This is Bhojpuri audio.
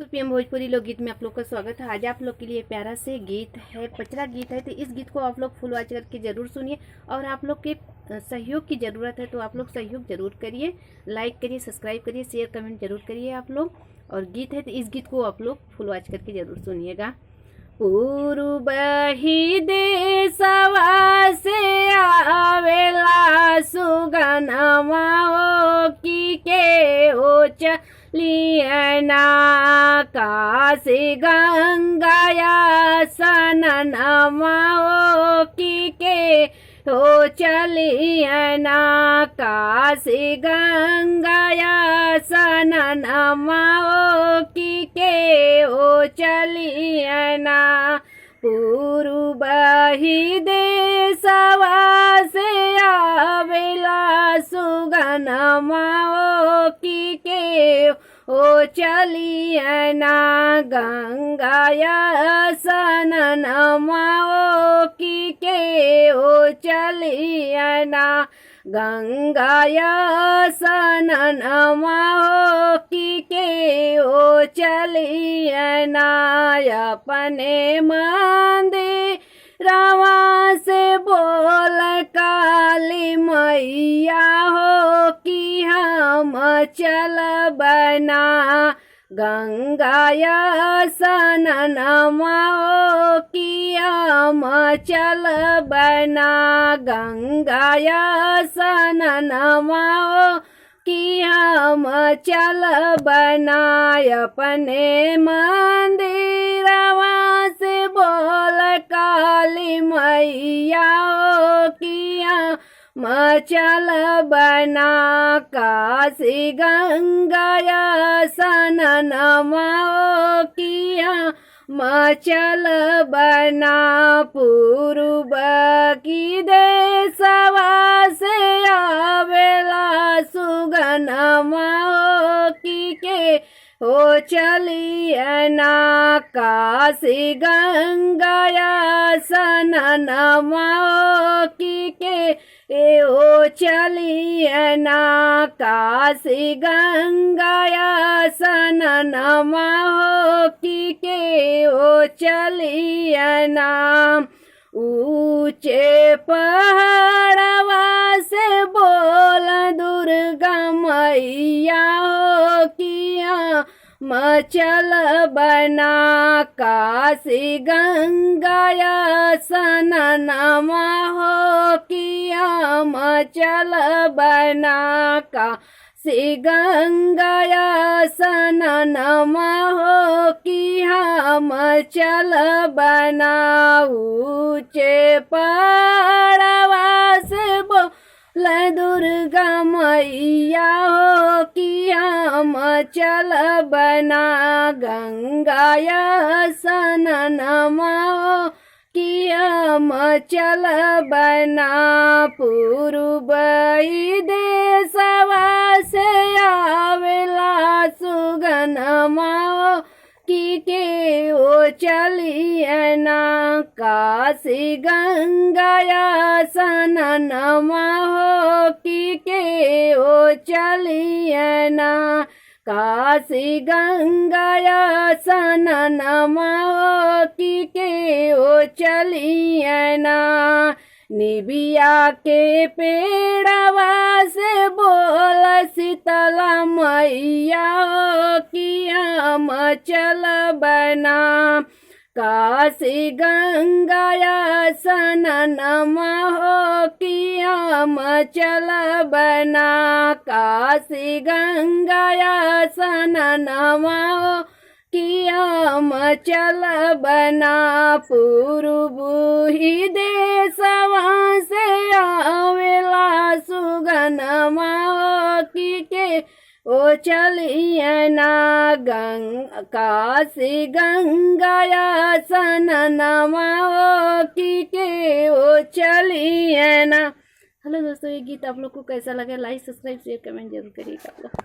दोस्तों, पीएम भोजपुरी लोकगीत में आप लोग का स्वागत है। आज आप लोग के लिए प्यारा से गीत है, पचरा गीत है। तो इस गीत को आप लोग फुल वॉच करके जरूर सुनिए और आप लोग के सहयोग की ज़रूरत है तो आप लोग सहयोग जरूर करिए, लाइक करिए, सब्सक्राइब करिए, शेयर कमेंट जरूर करिए आप लोग। और गीत है तो इस गीत को आप लोग फुल वॉच करके जरूर सुनिएगा। पूर्व ही देशवा से आवेला सुगनमा की के ओ चलियना, काशी गंगाया सननमा की के हो चलियना, काशी गंगाया सननमा की के हो चलियना। पूर्व ही देशवा से आवेला सुगनमा की के ओ चलियना, गंगाया सननमा की के ओ चलियना, गंगाया सननमा की के ओ चलियना। अपने मंदिरवा से बोल काली मैया हो कि हम चल बना, गंगाया सननमा की हम चल बना, गंगाया सननमा कि हम चल बना। अपने मंदिरवा से बोल काली मैया कि हम चल बना, काशी गंगाया सननमा कि हम चल बना। पूर्व की देशवा से आवेला सुगनमा की के हो चलियना, काशी गंगाया सननमा की के ओ चलियना, काशी गंगाया सननमा की के ओ चलियना। ऊंचे पहाड़वा से बोल दुर्गा मैया हो कि हम चल बना, काशी गंगाया सननमा हो कि हम चल बना, काशी गंगाया सननमा हो कि हम चल बना। ऊंचे पहाड़वा से बोल दुर्गा मैया हो कि हम चल बना, गंगाया सननमा हो कि हम चल बना। पूर्व देशवा से आवेला सुगनमा की के ओ चलियना, काशी गंगाया सननमा हो कि के ओ चलियना, काशी गंगाया सननमा हो कि के ओ चलियना। निबिया के पेड़वा से बोल शीतला मैया हो कि हम चल बना, काशी गंगाया सननमा हो कि हम चल बना, काशी गंगाया सननमा हो कि हम चल बना। पूर्व ही देशवा से आवेला सुगनमा की के ओ चलियना, काशी गंगाया सननमा की के ओ चलियना। हेलो दोस्तों, ये गीत आप लोग को कैसा लगा? लाइक, सब्सक्राइब, शेयर, कमेंट जरूर करिएगा आप लोग।